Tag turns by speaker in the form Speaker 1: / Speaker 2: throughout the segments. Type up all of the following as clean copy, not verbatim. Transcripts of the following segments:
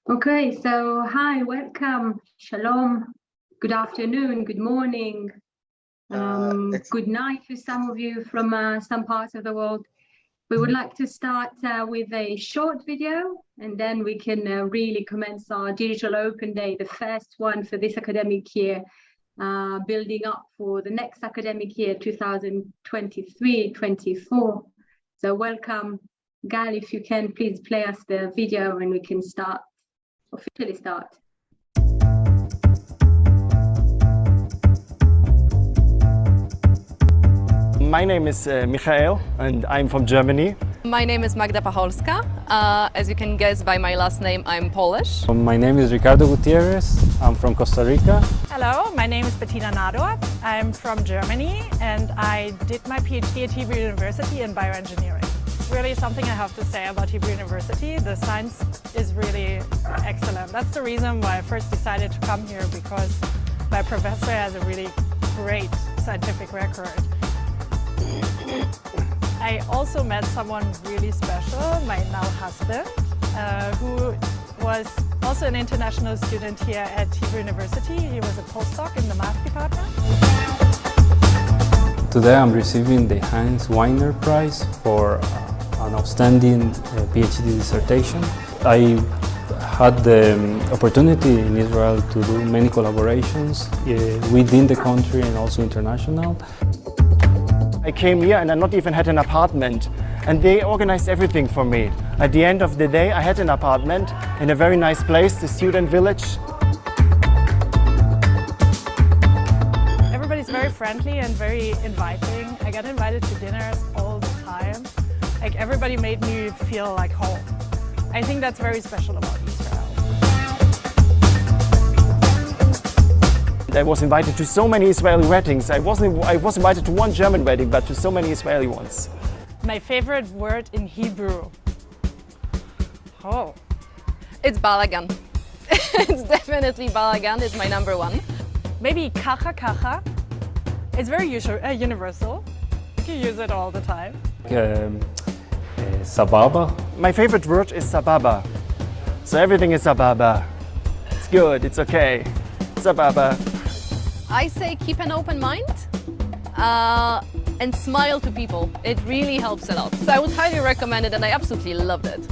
Speaker 1: Okay, so hi, welcome, shalom, good afternoon, good morning, good night to some of you from some parts of the world. We would like to start with a short video, and then we can really commence our Digital Open Day, the first one for this academic year, building up for the next academic year, 2023-24. So welcome, Gal, if you can please play us the video and we can officially start.
Speaker 2: My name is Michael and I'm from Germany.
Speaker 3: My name is Magda Pacholska. As you can guess by my last name, I'm Polish.
Speaker 4: My name is Ricardo Gutierrez. I'm from Costa Rica.
Speaker 5: Hello, my name is Bettina Nador. I'm from Germany and I did my PhD at Hebrew University in bioengineering. Really something I have to say about Hebrew University. The science is really excellent. That's the reason why I first decided to come here, because my professor has a really great scientific record. I also met someone really special, my now husband, who was also an international student here at Hebrew University. He was a postdoc in the math department.
Speaker 4: Today I'm receiving the Heinz Weiner Prize for an outstanding PhD dissertation. I had the opportunity in Israel to do many collaborations within the country and also international.
Speaker 2: I came here and I not even had an apartment, and they organized everything for me. At the end of the day, I had an apartment in a very nice place, the student village.
Speaker 5: Everybody's very friendly and very inviting. I got invited to dinners all the time. Like, everybody made me feel like home. I think that's very special about Israel.
Speaker 2: I was invited to so many Israeli weddings. I was invited to one German wedding, but to so many Israeli ones.
Speaker 5: My favorite word in Hebrew. Oh.
Speaker 3: It's balagan. It's definitely balagan. It's my number one.
Speaker 5: Maybe kacha kacha. It's very universal. You can use it all the time.
Speaker 4: Sababa.
Speaker 2: My favorite word is sababa. So everything is sababa. It's good, it's okay. Sababa.
Speaker 3: I say keep an open mind and smile to people. It really helps a lot. So I would highly recommend it, and I absolutely loved it.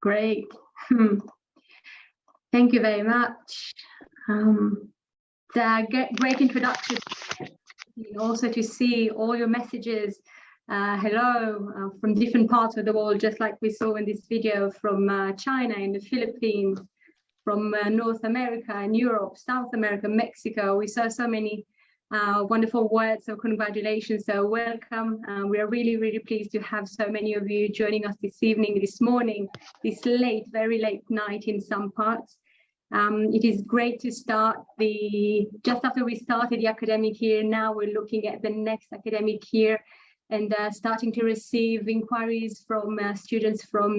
Speaker 1: Great. Thank you very much. Great introduction. Also to see all your messages. Hello from different parts of the world, just like we saw in this video, from China and the Philippines, from North America and Europe, South America, Mexico. We saw so many wonderful words of congratulations. So welcome. We are really, really pleased to have so many of you joining us this evening, this morning, this late, very late night in some parts. It is great to start just after we started the academic year. Now we're looking at the next academic year and starting to receive inquiries from students from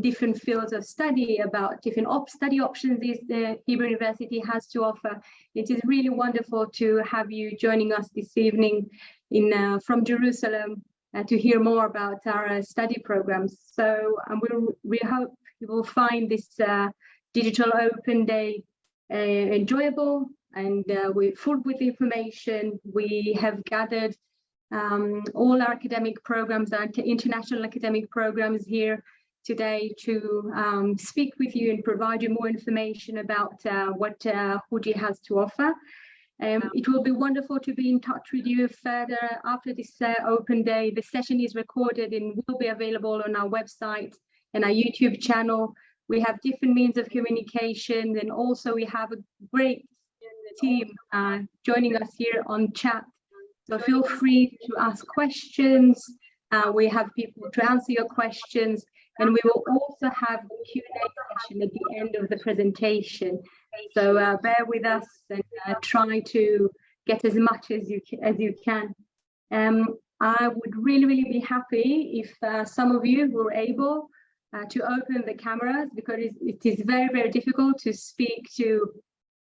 Speaker 1: different fields of study about different study options the Hebrew University has to offer. It is really wonderful to have you joining us this evening from Jerusalem to hear more about our study programs. So we hope you will find this Digital Open Day enjoyable and full with information. We have gathered all our academic programs, our international academic programs here today to speak with you and provide you more information about what HUJI has to offer. It will be wonderful to be in touch with you further after this open day. The session is recorded and will be available on our website and our YouTube channel. We have different means of communication, and also we have a great team joining us here on chat. So feel free to ask questions. We have people to answer your questions, and we will also have the Q&A session at the end of the presentation. So bear with us and try to get as much as you can. I would really be happy if some of you were able to open the cameras, because it is very, very difficult to speak to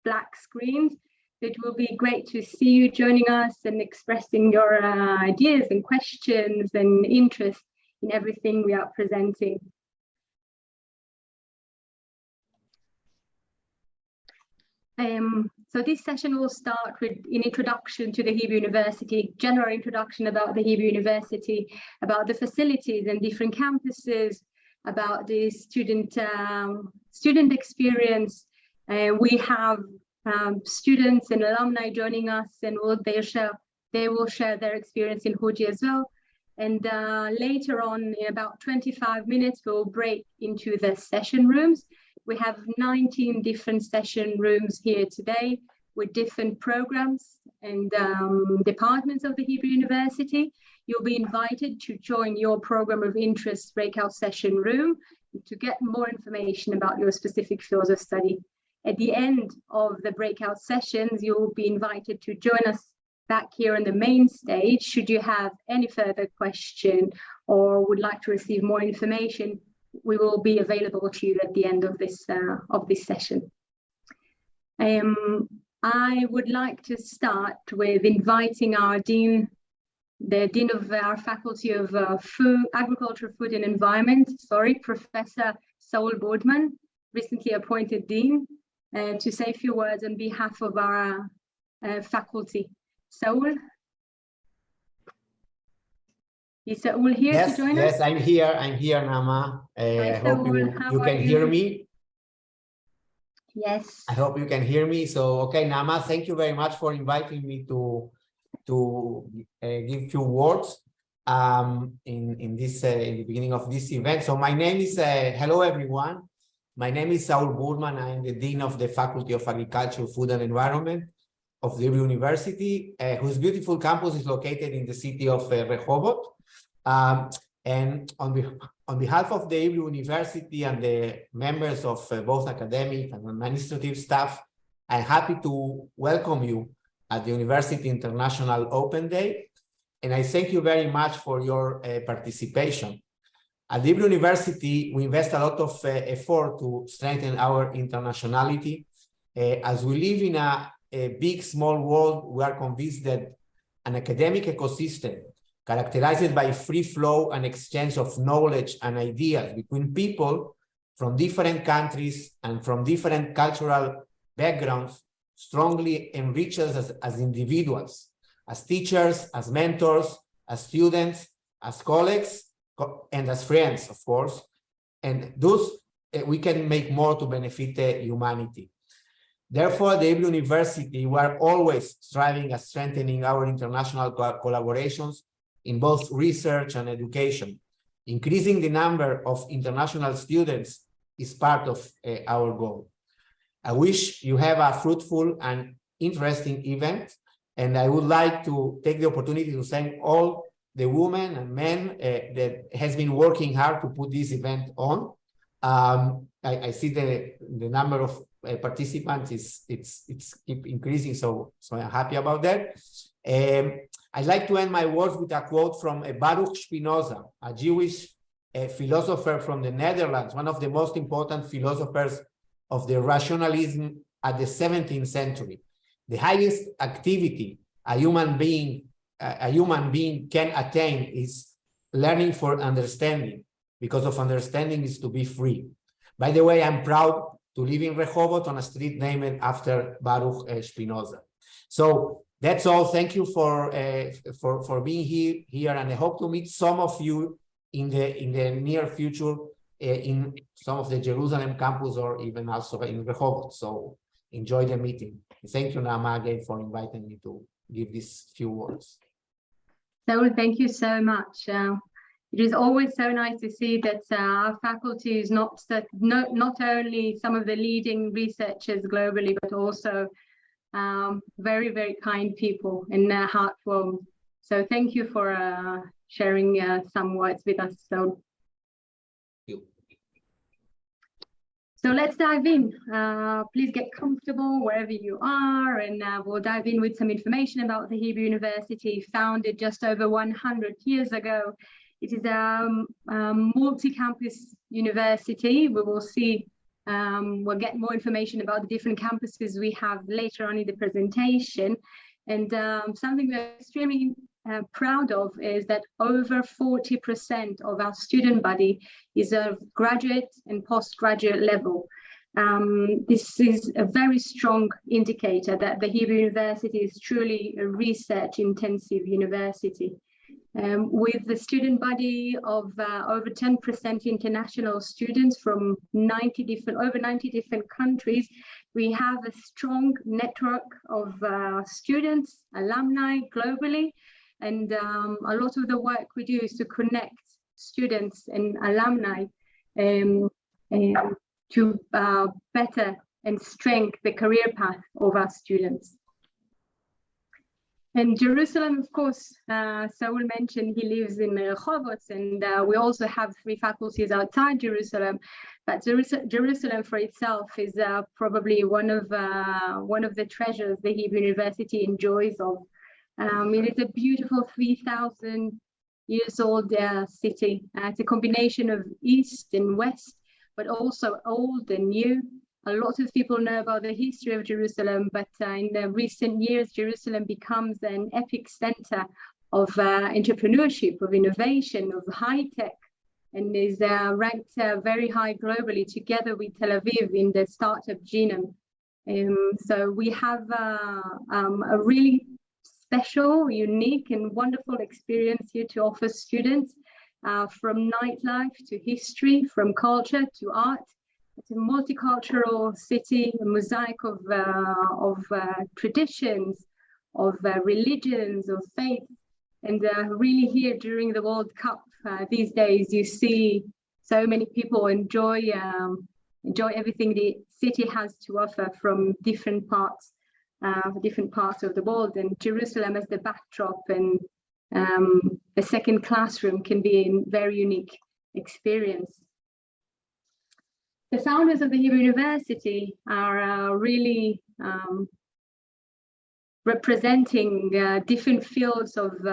Speaker 1: black screens. It will be great to see you joining us and expressing your ideas and questions and interest in everything we are presenting. So this session will start with an introduction to the Hebrew University, general introduction about the Hebrew University, about the facilities and different campuses, about the student experience. We have students and alumni joining us, and they will share their experience in HUJI as well. And later on, in about 25 minutes, we'll break into the session rooms. We have 19 different session rooms here today with different programs and departments of the Hebrew University. You'll be invited to join your program of interest breakout session room to get more information about your specific fields of study. At the end of the breakout sessions, you'll be invited to join us back here on the main stage. Should you have any further question or would like to receive more information, we will be available to you at the end of this session. I would like to start with inviting our dean, the dean of our faculty of Agriculture, Food and Environment, Professor Saul Boardman, recently appointed dean, to say a few words on behalf of our faculty. Saul? Is Saul here to join us?
Speaker 6: Yes, I'm here, Nama. I hope you can hear me.
Speaker 1: Yes.
Speaker 6: I hope you can hear me. So, okay, Nama, thank you very much for inviting me to give few words in the beginning of this event. So my name is, hello everyone. My name is Saul Boardman. I'm the Dean of the Faculty of Agriculture, Food and Environment of the Hebrew University, whose beautiful campus is located in the city of Rehovot. And on behalf of the Hebrew University and the members of both academic and administrative staff, I'm happy to welcome you at the University International Open Day. And I thank you very much for your participation. At the Hebrew University, we invest a lot of effort to strengthen our internationality. As we live in a big, small world, we are convinced that an academic ecosystem characterized by free flow and exchange of knowledge and ideas between people from different countries and from different cultural backgrounds strongly enriches us as individuals, as teachers, as mentors, as students, as colleagues, and as friends, of course. And thus, we can make more to benefit humanity. Therefore, the Hebrew University, we are always striving at strengthening our international collaborations in both research and education. Increasing the number of international students is part of our goal. I wish you have a fruitful and interesting event, and I would like to take the opportunity to thank all the women and men that has been working hard to put this event on. I see the number of participants it's keep increasing, so I'm happy about that. I'd like to end my words with a quote from Baruch Spinoza, a Jewish philosopher from the Netherlands, one of the most important philosophers of the rationalism at the 17th century. The highest activity a human being can attain is learning for understanding, because of understanding is to be free. By the way, I'm proud to live in Rehovot on a street named after Baruch Spinoza. So that's all. Thank you for being here, and I hope to meet some of you in the near future in some of the Jerusalem campus or even also in Rehovot. So enjoy the meeting. Thank you, Naama, again for inviting me to give these few words.
Speaker 1: So thank you so much. It is always so nice to see that our faculty is not only some of the leading researchers globally, but also very, very kind people and heartwarming. So thank you for sharing some words with us. So let's dive in. Please get comfortable wherever you are, and we'll dive in with some information about the Hebrew University, founded just over 100 years ago It is a multi-campus university. We will see, we'll get more information about the different campuses we have later on in the presentation. And something we're extremely proud of is that over 40% of our student body is of graduate and postgraduate level. This is a very strong indicator that the Hebrew University is truly a research-intensive university. With the student body of over 10% international students from over 90 different countries, we have a strong network of students, alumni globally, and a lot of the work we do is to connect students and alumni to better and strengthen the career path of our students. And Jerusalem, of course, Saul mentioned he lives in Rehovot, and we also have 3 faculties outside Jerusalem. But Jerusalem for itself is probably one of the treasures the Hebrew University enjoys of. It is a beautiful 3,000 years old city. It's a combination of East and West, but also old and new. A lot of people know about the history of Jerusalem, but in the recent years, Jerusalem becomes an epic center of entrepreneurship, of innovation, of high tech, and is ranked very high globally, together with Tel Aviv in the startup genome. So we have a really special, unique, and wonderful experience here to offer students, from nightlife to history, from culture to art. It's a multicultural city, a mosaic of traditions, of religions, of faith. And really here during the World Cup these days, you see so many people enjoy everything the city has to offer from different parts of the world. And Jerusalem as the backdrop and a second classroom can be a very unique experience. The founders of the Hebrew University are really representing different fields of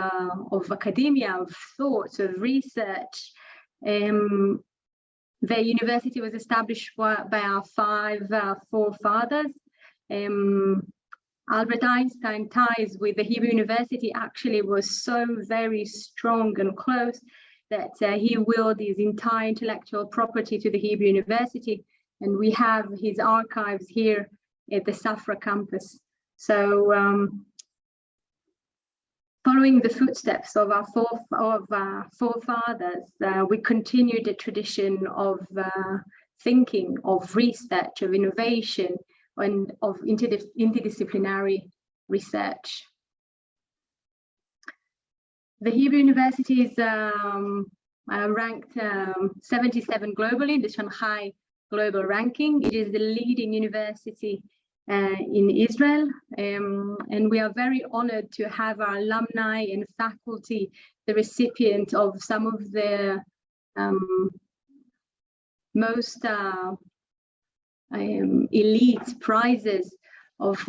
Speaker 1: academia, of thought, of research. The university was established by our 5 forefathers. Albert Einstein's ties with the Hebrew University actually was so very strong and close that he willed his entire intellectual property to the Hebrew University, and we have his archives here at the Safra campus. So following the footsteps of our forefathers, we continue the tradition of thinking, of research, of innovation, and of interdisciplinary research. The Hebrew University is ranked 77 globally in the Shanghai Global Ranking. It is the leading university in Israel, and we are very honored to have our alumni and faculty the recipient of some of the most elite prizes of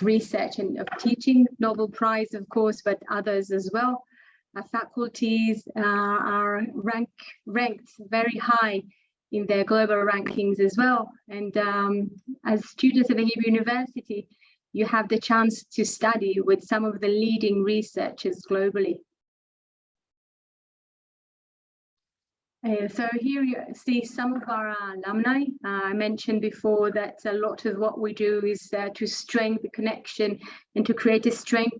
Speaker 1: research and of teaching, Nobel Prize, of course, but others as well. Our faculties are ranked very high in their global rankings as well. And as students of the Hebrew University, you have the chance to study with some of the leading researchers globally. So here you see some of our alumni. I mentioned before that a lot of what we do is to strengthen the connection and to create a strong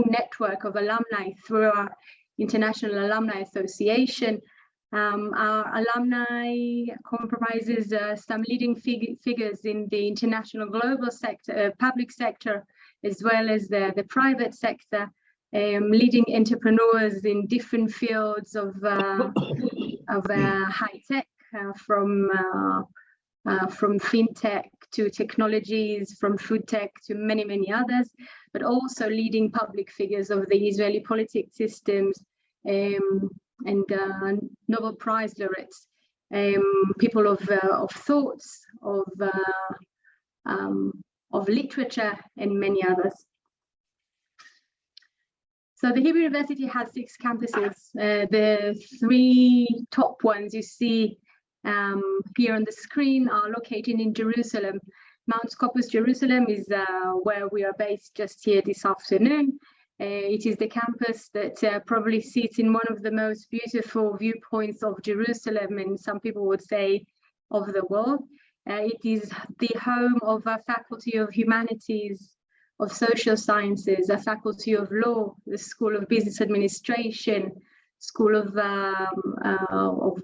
Speaker 1: network of alumni through our International Alumni Association. Our alumni comprises some leading figures in the international global sector, public sector, as well as the private sector, leading entrepreneurs in different fields of high tech, from fintech to technologies, from food tech to many others, but also leading public figures of the Israeli politics systems, and Nobel Prize laureates, people of thoughts, of literature, and many others. So the Hebrew University has 6 campuses. The 3 top ones you see here on the screen are located in Jerusalem. Mount Scopus Jerusalem is where we are based just here this afternoon. It is the campus that probably sits in one of the most beautiful viewpoints of Jerusalem, and some people would say of the world. It is the home of a Faculty of Humanities, of Social Sciences, a Faculty of Law, the School of Business Administration, School of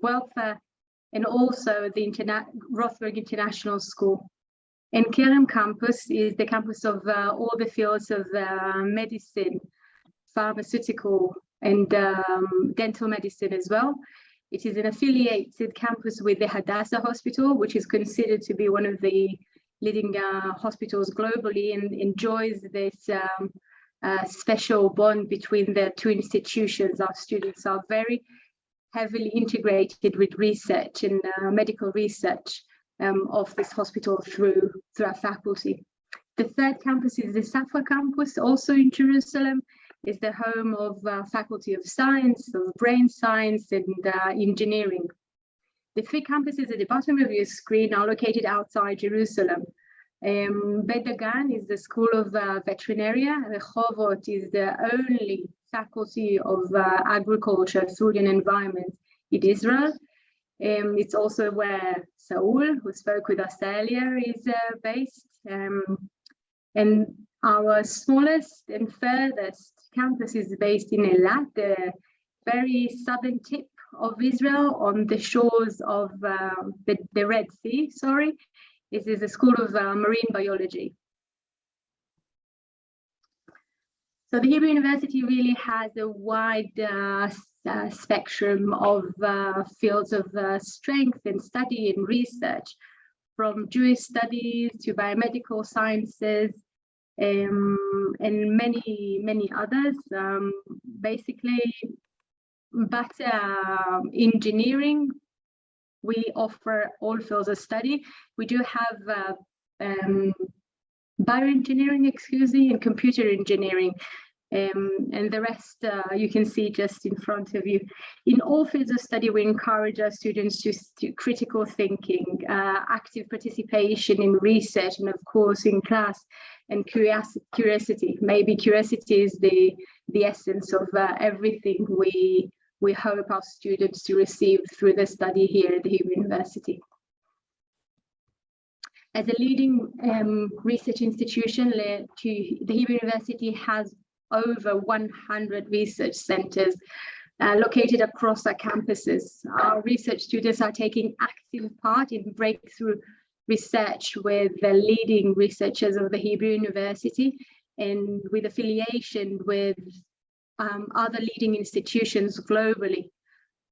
Speaker 1: Welfare, and also the Rothberg International School. And Kerem campus is the campus of all the fields of medicine, pharmaceutical, and dental medicine as well. It is an affiliated campus with the Hadassah Hospital, which is considered to be one of the leading hospitals globally, and enjoys this special bond between the 2 institutions. Our students are very heavily integrated with research and medical research of this hospital through our faculty. The 3rd campus is the Safa campus, also in Jerusalem. Is the home of Faculty of Science, of Brain Science, and Engineering. The 3 campuses at the bottom of your screen are located outside Jerusalem. Bet Dagan is the School of Veterinary. Rehovot is the only Faculty of Agriculture, Food and Environment in Israel. It's also where Saul, who spoke with us earlier, is based. And our smallest and furthest campus is based in Eilat, the very southern tip of Israel, on the shores of the Red Sea, sorry. This is a School of Marine Biology. So the Hebrew University really has a wide spectrum of fields of strength and study and research, from Jewish studies to biomedical sciences, and many others, basically. But engineering, we offer all fields of study. We do have bioengineering, and computer engineering, and the rest you can see just in front of you. In all fields of study, we encourage our students to do critical thinking, active participation in research, and of course in class, and curiosity. Maybe curiosity is the essence of everything we hope our students to receive through the study here at the Hebrew University. As a leading research institution, the Hebrew University has over 100 research centers located across our campuses. Our research students are taking active part in breakthrough research with the leading researchers of the Hebrew University, and with affiliation with other leading institutions globally,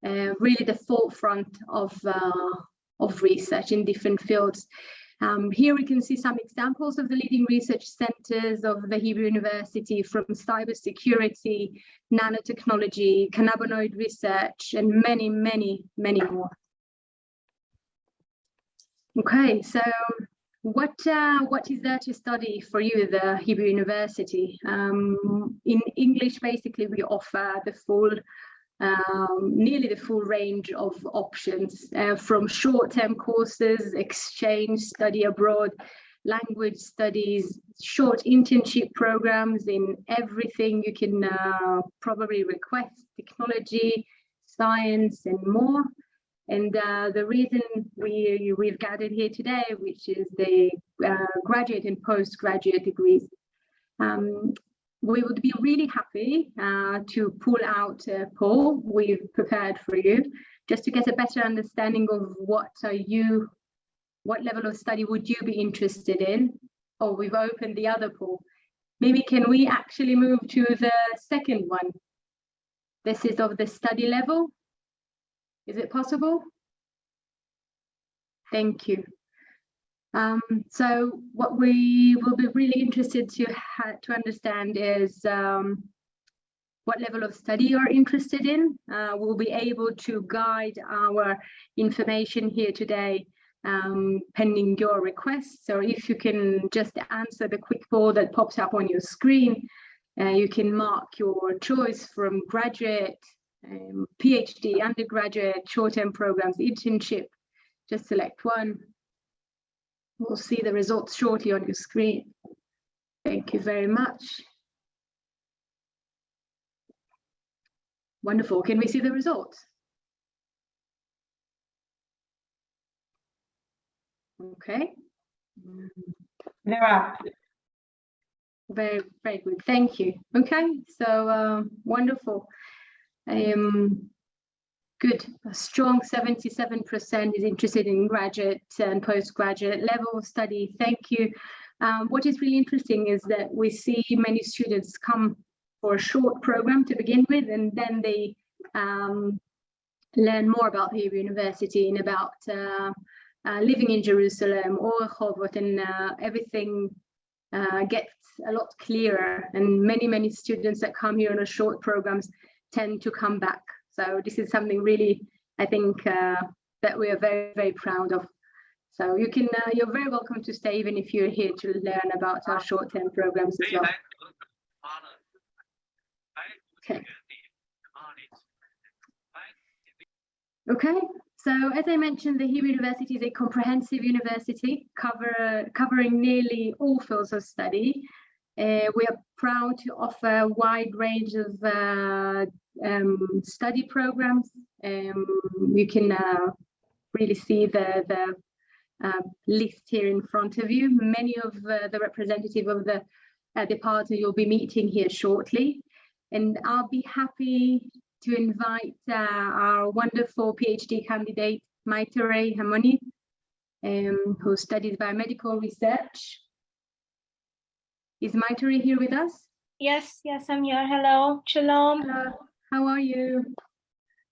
Speaker 1: really the forefront of research in different fields. Here we can see some examples of the leading research centers of the Hebrew University, from cybersecurity, nanotechnology, cannabinoid research, and many more. Okay, so what is there to study for you at the Hebrew University? In English, basically, we offer the full, nearly the full range of options, from short-term courses, exchange, study abroad, language studies, short internship programs in everything you can probably request, technology, science, and more. And the reason we've gathered here today, which is the graduate and postgraduate degrees, we would be really happy to pull out a poll we've prepared for you, just to get a better understanding of what level of study would you be interested in. Oh, we've opened the other poll. Maybe can we actually move to the second one? This is of the study level. Is it possible? Thank you. So what we will be really interested to understand is what level of study you're interested in. We'll be able to guide our information here today pending your requests. So if you can just answer the quick poll that pops up on your screen, You can mark your choice from graduate, PhD, undergraduate, short-term programs, internship. Just select one. We'll see the results shortly on your screen. Thank you very much. Wonderful. Can we see the results? Okay.
Speaker 7: They're up.
Speaker 1: Very, very good. Thank you. Okay, so wonderful. Good. A strong 77% is interested in graduate and postgraduate level study. Thank you. What is really interesting is that we see many students come for a short program to begin with, and then they learn more about Hebrew University and about living in Jerusalem or Rehovot, and everything gets a lot clearer. And many students that come here on a short programs tend to come back. So this is something really, I think, that we are very, very proud of. So you can, you're very welcome to stay even if you're here to learn about our short-term programs as well. Okay. Okay, so as I mentioned, the Hebrew University is a comprehensive university covering nearly all fields of study. We are proud to offer a wide range of study programs. You can really see the list here in front of you. Many of the representative of the department you'll be meeting here shortly. And I'll be happy to invite our wonderful PhD candidate, Maitere Hamoni, who studies biomedical research. Is Maitere here with us?
Speaker 8: Yes, I'm here. Hello, Shalom.
Speaker 1: Hello. How are you?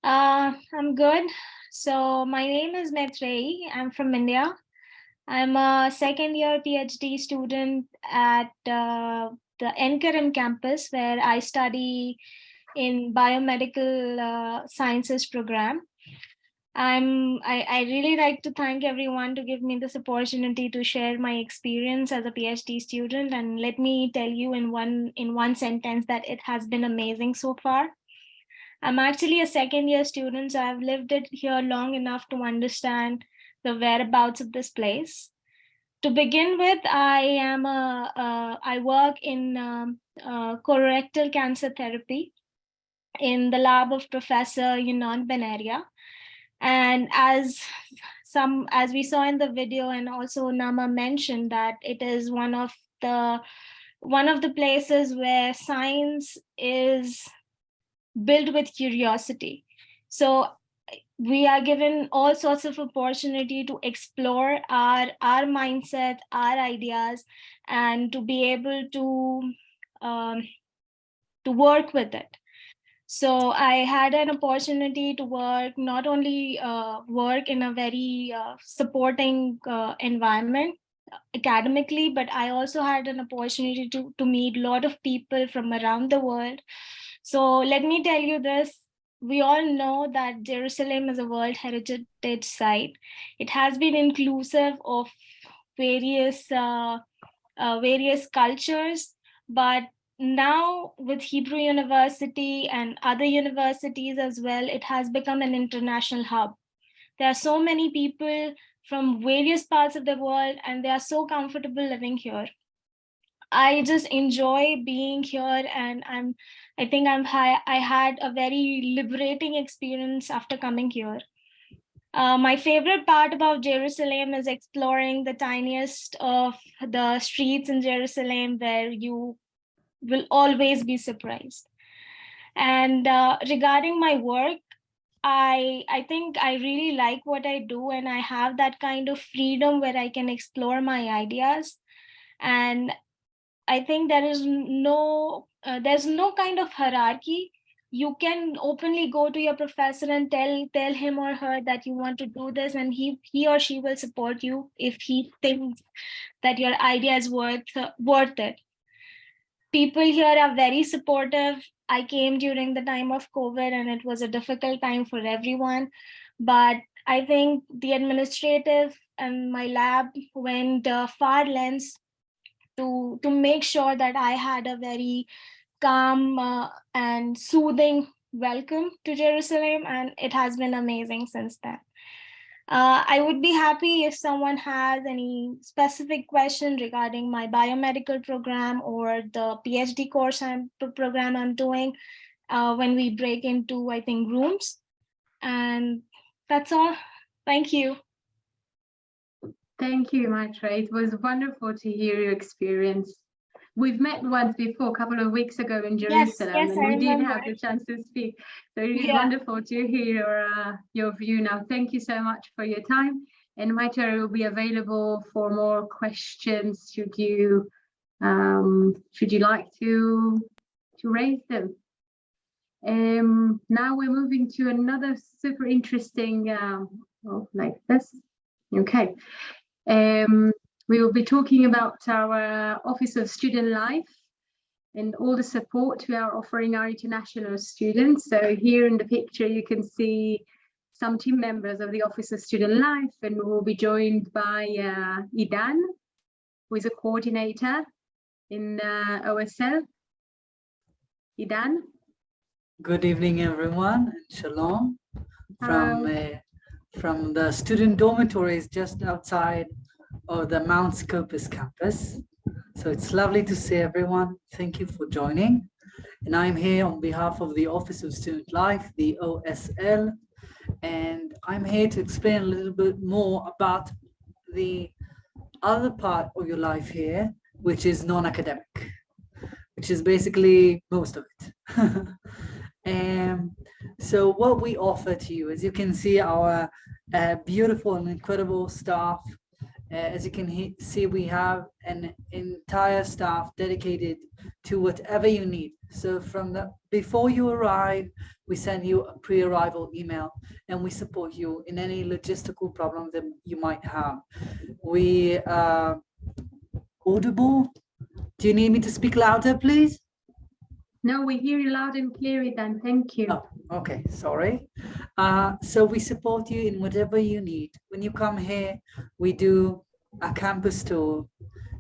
Speaker 8: I'm good. So my name is Maitrey. I'm from India. I'm a second-year PhD student at the NKRM campus, where I study in biomedical sciences program. I really like to thank everyone to give me this opportunity to share my experience as a PhD student, and let me tell you in one sentence that it has been amazing so far. I'm actually a second-year student, so I've lived it here long enough to understand the whereabouts of this place. To begin with, I work in colorectal cancer therapy in the lab of Professor Yunan Benaria. And as we saw in the video, and also Nama mentioned, that it is one of the places where science is built with curiosity. So we are given all sorts of opportunity to explore our mindset, our ideas, and to be able to work with it. So I had an opportunity to work, not only work in a very supporting environment academically, but I also had an opportunity to meet a lot of people from around the world. So let me tell you this. We all know that Jerusalem is a World Heritage Site. It has been inclusive of various cultures, but now with Hebrew University and other universities as well, it has become an international hub. There are so many people from various parts of the world, and they are so comfortable living here. I just enjoy being here, and I think I had a very liberating experience after coming here. My favorite part about Jerusalem is exploring the tiniest of the streets in Jerusalem, where you will always be surprised. And regarding my work, I think I really like what I do, and I have that kind of freedom where I can explore my ideas. And I think there's no kind of hierarchy. You can openly go to your professor and tell him or her that you want to do this, and he or she will support you if he thinks that your idea is worth it. People here are very supportive. I came during the time of COVID, and it was a difficult time for everyone. But I think the administrative and my lab went far lengths to make sure that I had a very calm and soothing welcome to Jerusalem, and it has been amazing since then. I would be happy if someone has any specific question regarding my biomedical program or the PhD course program I'm doing when we break into, I think, rooms. And that's all. Thank you.
Speaker 1: Thank you, Maitra. It was wonderful to hear your experience. We've met once before, a couple of weeks ago in Jerusalem,
Speaker 8: yes,
Speaker 1: and
Speaker 8: I
Speaker 1: we did
Speaker 8: remember.
Speaker 1: have the chance to speak. So it is
Speaker 8: Yeah.
Speaker 1: wonderful to hear your view now. Thank you so much for your time. And Maitra will be available for more questions should you like to raise them. Now we're moving to another super interesting, like this. Okay. We will be talking about our Office of Student Life and all the support we are offering our international students. So here in the picture, you can see some team members of the Office of Student Life, and we'll be joined by Idan, who is a coordinator in OSL. Idan.
Speaker 9: Good evening, everyone, and shalom from the student dormitories just outside of the Mount Scopus campus. So it's lovely to see everyone. Thank you for joining. And I'm here on behalf of the Office of Student Life, the OSL, and I'm here to explain a little bit more about the other part of your life here, which is non-academic, which is basically most of it. And so what we offer to you, as you can see, our beautiful and incredible staff. As you can see, we have an entire staff dedicated to whatever you need. So before you arrive, we send you a pre-arrival email, and we support you in any logistical problem that you might have. We audible? Do you need me to speak louder, please?
Speaker 1: No, we hear you loud and clear, Idan. Thank you.
Speaker 9: Oh, okay, sorry. So we support you in whatever you need. When you come here, we do a campus tour.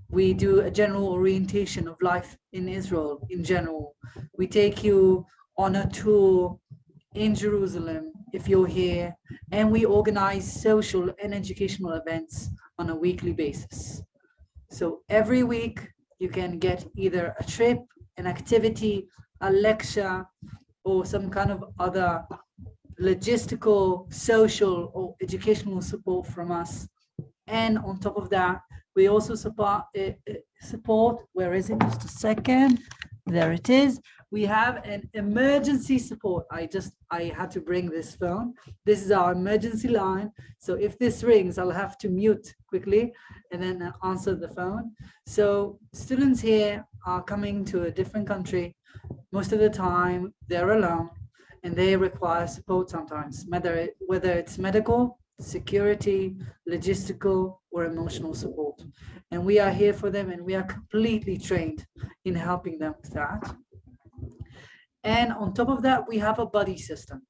Speaker 9: We do a general orientation of life in Israel in general. We take you on a tour in Jerusalem if you're here, and we organize social and educational events on a weekly basis. So every week you can get either a trip, an activity, a lecture, or some kind of other logistical, social, or educational support from us. And on top of that, we also support, where is it? Just a second. There it is. We have an emergency support. I had to bring this phone. This is our emergency line. So if this rings, I'll have to mute quickly and then answer the phone. So students here are coming to a different country. Most of the time they're alone and they require support sometimes, whether it's medical, security, logistical, or emotional support. And we are here for them, and we are completely trained in helping them with that. And on top of that, we have a buddy system.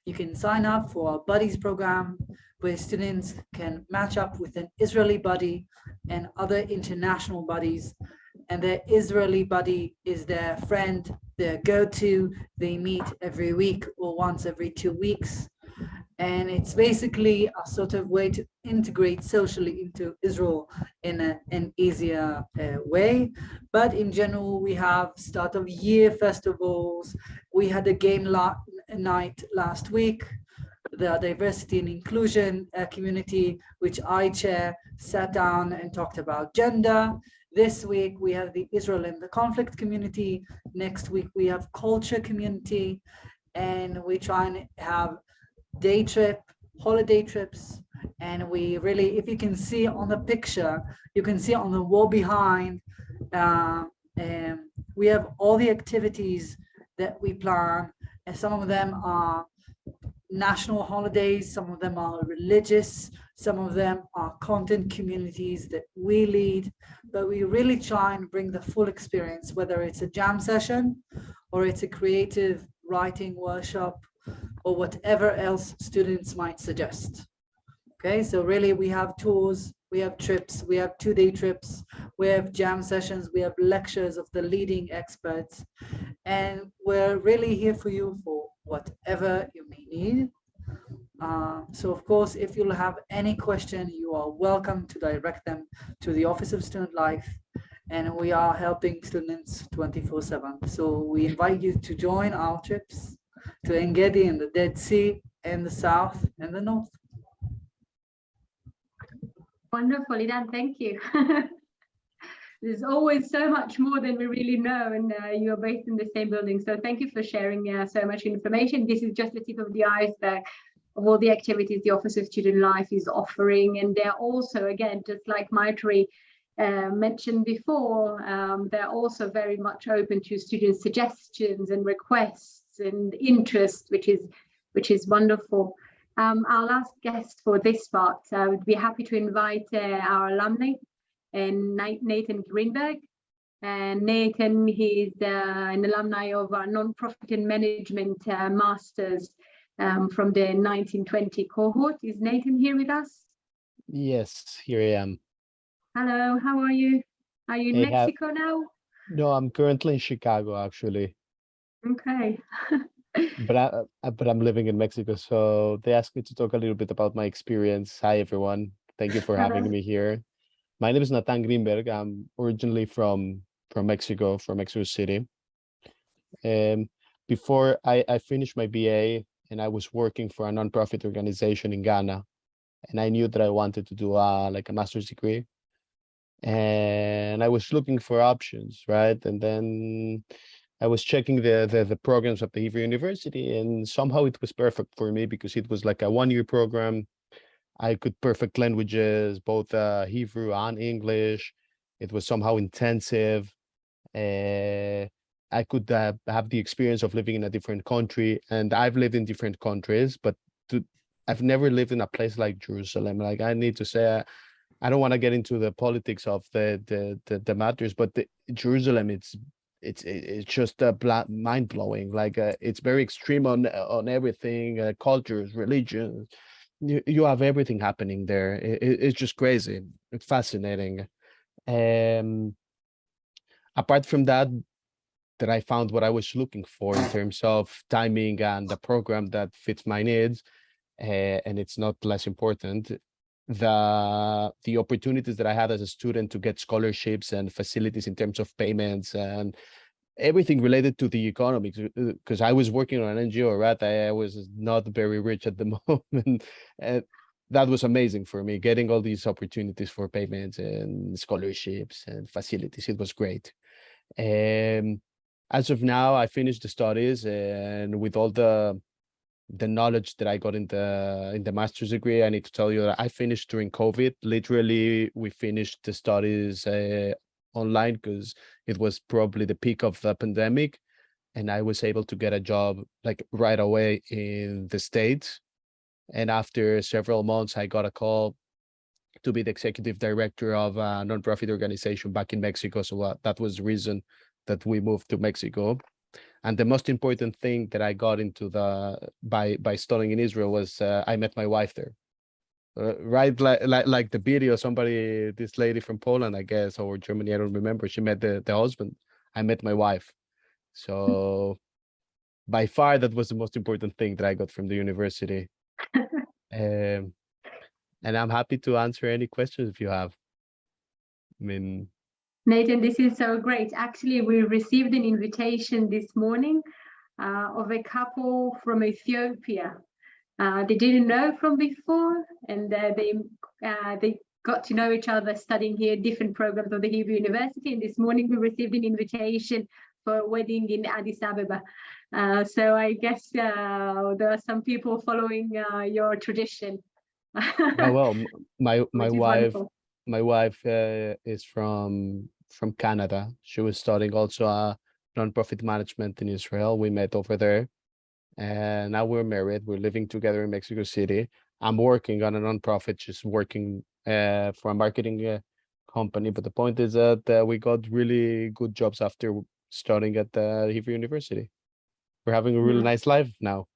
Speaker 9: You can sign up for our buddies program, where students can match up with an Israeli buddy and other international buddies. And their Israeli buddy is their friend, their go-to. They meet every week or once every 2 weeks. And it's basically a sort of way to integrate socially into Israel in an easier way. But in general, we have start of year festivals. We had a game night last week. The diversity and inclusion community, which I chair, sat down and talked about gender. This week, we have the Israel and the conflict community. Next week, we have culture community. And we try and have day trip, holiday trips. And we really, if you can see on the picture, you can see on the wall behind, we have all the activities that we plan. And some of them are national holidays, some of them are religious, some of them are content communities that we lead, but we really try and bring the full experience, whether it's a jam session or it's a creative writing workshop or whatever else students might suggest. Okay, so really we have tours, we have trips, we have 2-day trips, we have jam sessions, we have lectures of the leading experts, and we're really here for you for whatever you may need. So of course, if you'll have any question, you are welcome to direct them to the Office of Student Life, and we are helping students 24/7. So we invite you to join our trips to Engedi in the Dead Sea, and the South and the North.
Speaker 1: Wonderful, Idan, thank you. There's always so much more than we really know, and you're based in the same building. So thank you for sharing so much information. This is just the tip of the iceberg of all the activities the Office of Student Life is offering. And they're also, again, just like Maitri mentioned before, they're also very much open to student suggestions and requests and interest, which is wonderful. Our last guest for this part, I would be happy to invite our alumni, and Nathan Greenberg. And Nathan, he's an alumni of our nonprofit and management masters from the 1920 cohort. Is Nathan here with us?
Speaker 10: Yes, here I am.
Speaker 1: Hello, how are you? Are you in Mexico now?
Speaker 10: No, I'm currently in Chicago, actually.
Speaker 1: Okay.
Speaker 10: But I'm living in Mexico, so they asked me to talk a little bit about my experience. Hi, everyone. Thank you for having me here. My name is Nathan Greenberg. I'm originally from Mexico, from Mexico City. Before I finished my BA, and I was working for a nonprofit organization in Ghana, and I knew that I wanted to do like a master's degree, and I was looking for options, right? And then I was checking the programs of the Hebrew University, and somehow it was perfect for me because it was like a 1-year program. I could perfect languages, both Hebrew and English. It was somehow intensive. I could have the experience of living in a different country, and I've lived in different countries, but I've never lived in a place like Jerusalem. Like, I need to say, I don't want to get into the politics of the matters, but Jerusalem, it's just mind blowing. Like, it's very extreme on everything, cultures, religions. You have everything happening there. It's just crazy. It's fascinating. Apart from that I found what I was looking for in terms of timing and the program that fits my needs, and it's not less important, the opportunities that I had as a student to get scholarships and facilities in terms of payments and everything related to the economy, because I was working on an NGO, right? I was not very rich at the moment, and that was amazing for me, getting all these opportunities for payments and scholarships and facilities. It was great. As of now, I finished the studies, and with all the knowledge that I got in the master's degree, I need to tell you that I finished during COVID. Literally, we finished the studies online because it was probably the peak of the pandemic, and I was able to get a job like right away in the States. And after several months, I got a call to be the executive director of a nonprofit organization back in Mexico. So that was the reason that we moved to Mexico. And the most important thing that I got into by studying in Israel was I met my wife there. Right, like the video, this lady from Poland, I guess, or Germany, I don't remember. She met the husband. I met my wife. So by far, that was the most important thing that I got from the university. And I'm happy to answer any questions if you have. I mean,
Speaker 1: Nathan, this is so great. Actually, we received an invitation this morning of a couple from Ethiopia. They didn't know from before, and they got to know each other studying here different programs of the Hebrew University. And this morning we received an invitation for a wedding in Addis Ababa. So I guess there are some people following your tradition.
Speaker 10: oh, well, my wife
Speaker 1: wonderful.
Speaker 10: my wife is from Canada. She was studying also nonprofit management in Israel. We met over there, and now we're married. We're living together in Mexico City. I'm working on a nonprofit. She's working for a marketing company. But the point is that we got really good jobs after studying at the Hebrew University. We're having a really nice life now.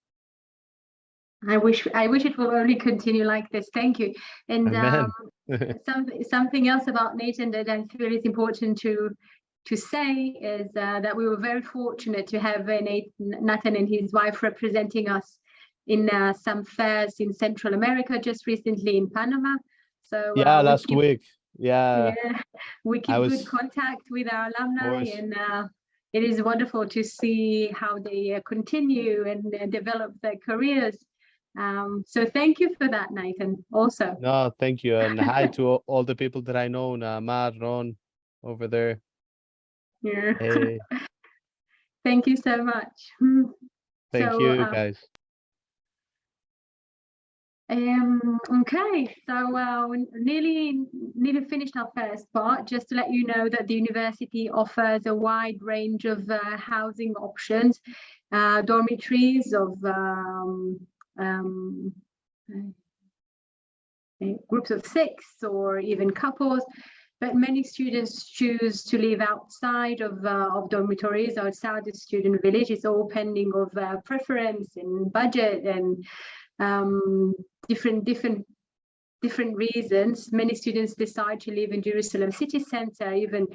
Speaker 1: I wish it will only continue like this. Thank you. And
Speaker 10: Amen.
Speaker 1: something else about Nathan that I feel is important to say is that we were very fortunate to have Nathan and his wife representing us in some fairs in Central America, just recently in Panama. So
Speaker 10: Yeah, last week. Yeah,
Speaker 1: we keep good contact with our alumni, and it is wonderful to see how they continue and develop their careers. So thank you for that, Nathan, also.
Speaker 10: No, thank you. And hi to all the people that I know, Mar, Ron, over there.
Speaker 1: Yeah.
Speaker 10: Hey.
Speaker 1: Thank you so much.
Speaker 10: Thank you, guys.
Speaker 1: Okay, so we nearly finished our first part. Just to let you know that the university offers a wide range of housing options, dormitories of groups of 6 or even couples, but many students choose to live outside of dormitories, outside the student village. It's all pending of preference and budget and different reasons. Many students decide to live in Jerusalem city center, even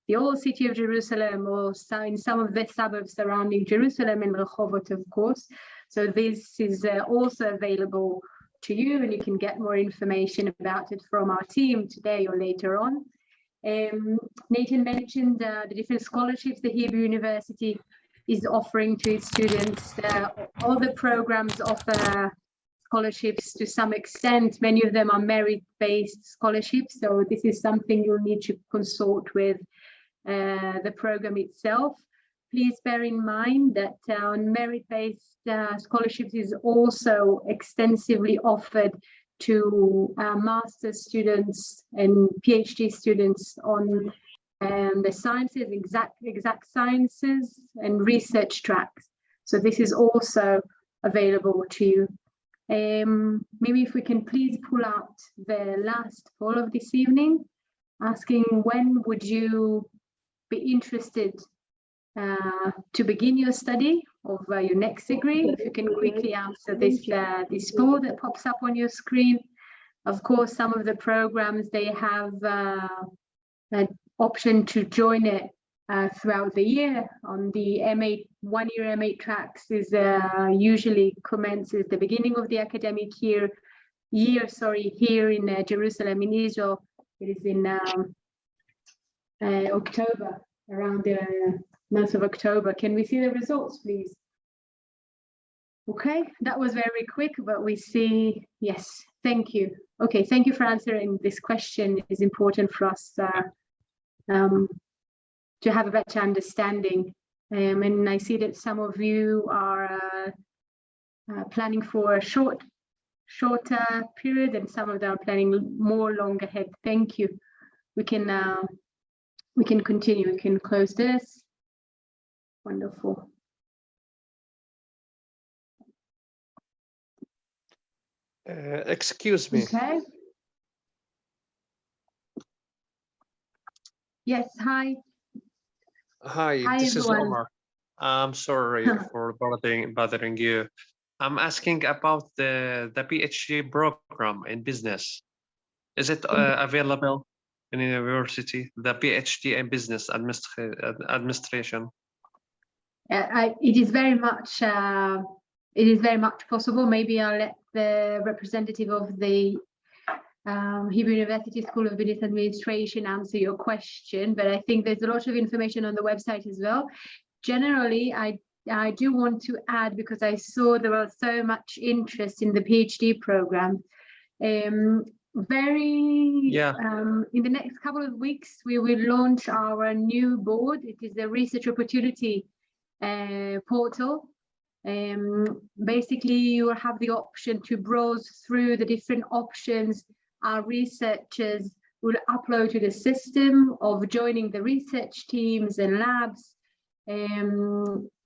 Speaker 1: the old city of Jerusalem, or in some of the suburbs surrounding Jerusalem, and Rehovot, of course. So this is also available to you, and you can get more information about it from our team today or later on. Nathan mentioned the different scholarships the Hebrew University is offering to its students. All the programs offer scholarships to some extent. Many of them are merit-based scholarships, so this is something you'll need to consult with the program itself. Please bear in mind that merit-based scholarships is also extensively offered to master's students and PhD students on the sciences, exact sciences and research tracks. So this is also available to you. Maybe if we can please pull out the last poll of this evening, asking when would you be interested to begin your study of your next degree. If you can quickly answer this poll that pops up on your screen. Of course, some of the programs, they have an option to join it throughout the year. On the M8, one-year M8 tracks is usually commences the beginning of the academic year, here in Jerusalem, in Israel. It is in October, around the month of October. Can we see the results, please? Okay, that was very quick, but we see, yes, thank you. Okay, thank you for answering this question. It is important for us to have a better understanding. And I see that some of you are planning for a shorter period, and some of them are planning more long ahead. Thank you. We can continue. We can close this. Wonderful.
Speaker 11: Excuse me.
Speaker 1: Okay. Yes, hi.
Speaker 11: Hi, this is
Speaker 1: everyone.
Speaker 11: Omar. I'm sorry for bothering you. I'm asking about the PhD program in business. Is it available in university, the PhD in business administration?
Speaker 1: It is very much possible. Maybe I'll let the representative of the Hebrew University School of Business Administration answer your question, but I think there's a lot of information on the website as well. Generally, I do want to add, because I saw there was so much interest in the PhD program. In the next couple of weeks, we will launch our new board. It is the Research Opportunity portal. Basically, you will have the option to browse through the different options our researchers will upload to the system of joining the research teams and labs.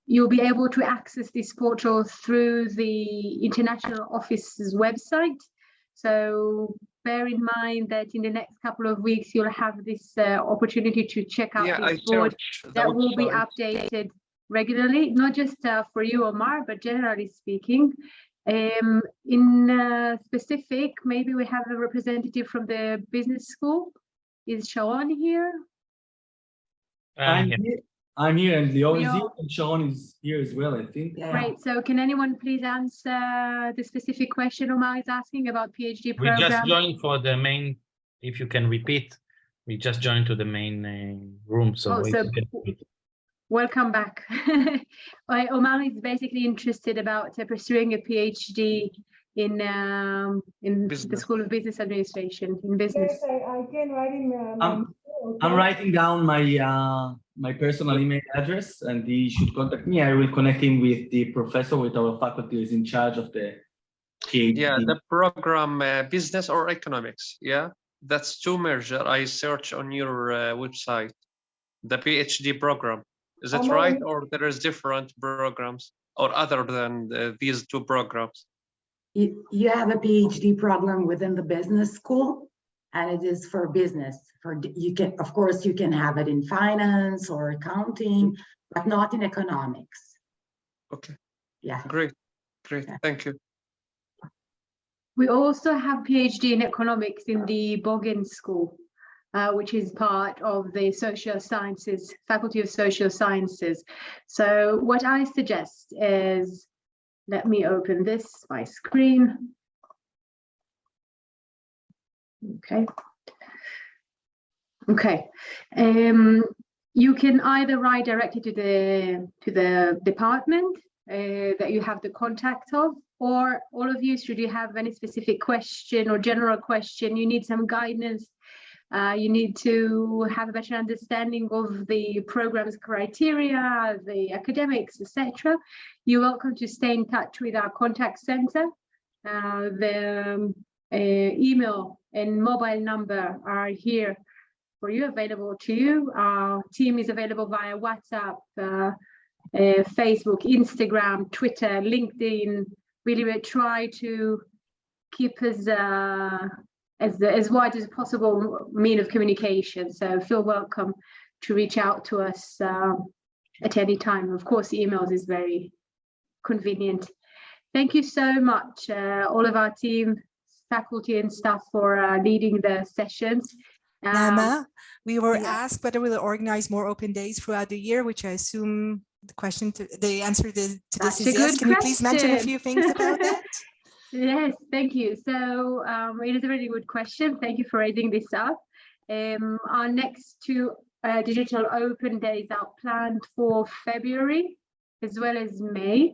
Speaker 1: You'll be able to access this portal through the International Office's website. So bear in mind that in the next couple of weeks, you'll have this opportunity to check out this board that will be updated regularly, not just for you, Omar, but generally speaking. In specific, maybe we have a representative from the business school. Is Sharon here?
Speaker 12: I'm here, and Leon is here,
Speaker 1: Leon.
Speaker 12: and Sharon is here as well, I think.
Speaker 1: Great. So can anyone please answer the specific question Omar is asking about PhD program?
Speaker 13: We just joined for the main, if you can repeat, we just joined to the main room. So, if you can repeat.
Speaker 1: Welcome back. Omar is basically interested about pursuing a PhD in the School of Business Administration in business.
Speaker 7: Yes, I can write in.
Speaker 12: I'm writing down my personal email address, and he should contact me. I will connect him with the professor, with our faculty who is in charge of the PhD.
Speaker 11: Yeah, the program business or economics. Yeah, that's two merger. I search on your website, the PhD program. Is it right, or there is different programs or other than these two programs?
Speaker 7: You have a PhD program within the business school, and it is for business. You can, of course, you can have it in finance or accounting, but not in economics.
Speaker 11: Okay.
Speaker 7: Yeah.
Speaker 11: Great. Thank you.
Speaker 1: We also have PhD in economics in the Bogen School, which is part of the social sciences, Faculty of Social Sciences. So what I suggest is, let me open my screen. Okay. You can either write directly to the department that you have the contact of, or all of you, should you have any specific question or general question, you need some guidance, you need to have a better understanding of the program's criteria, the academics, etc. You're welcome to stay in touch with our contact center. The email and mobile number are here for you, available to you. Our team is available via WhatsApp, Facebook, Instagram, Twitter, LinkedIn. Really, we try to keep as wide as possible mean of communication. So feel welcome to reach out to us at any time. Of course, emails is very convenient. Thank you so much, all of our team, faculty and staff, for leading the sessions.
Speaker 14: Nama, we were asked whether we'll organize more open days throughout the year, which I assume the answer to this is yes. Can you please mention a few things about that?
Speaker 1: Yes, thank you. So it is a really good question. Thank you for raising this up. Our next two digital open days are planned for February as well as May.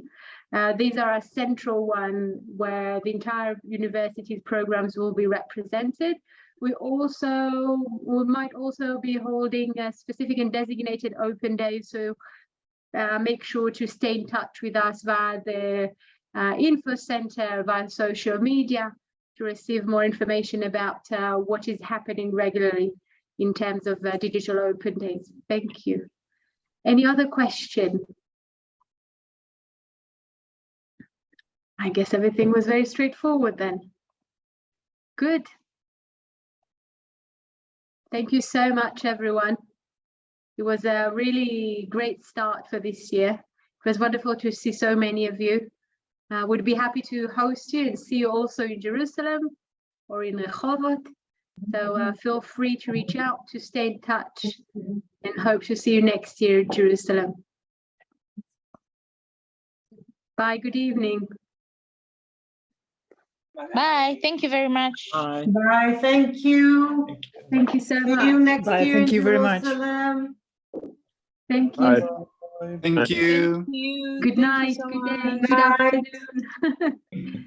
Speaker 1: These are a central one where the entire university's programs will be represented. We might also be holding a specific and designated open days, so make sure to stay in touch with us via the info center, via social media, to receive more information about what is happening regularly in terms of digital open days. Thank you. Any other question? I guess everything was very straightforward then. Good. Thank you so much, everyone. It was a really great start for this year. It was wonderful to see so many of you. Would be happy to host you and see you also in Jerusalem or in Rehovot. So feel free to reach out, to stay in touch, and hope to see you next year in Jerusalem. Bye, good evening.
Speaker 15: Bye. Thank you very much.
Speaker 12: Bye.
Speaker 7: Bye. Thank you.
Speaker 1: Thank you so much.
Speaker 7: See you next
Speaker 9: Bye.
Speaker 7: year.
Speaker 9: Thank
Speaker 7: in
Speaker 9: you very much.
Speaker 7: Jerusalem.
Speaker 1: Thank you.
Speaker 10: Bye.
Speaker 16: Thank you.
Speaker 1: Good night, good day, good afternoon.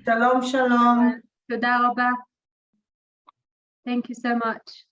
Speaker 7: Shalom, shalom.
Speaker 1: Toda rabah. Thank you so much.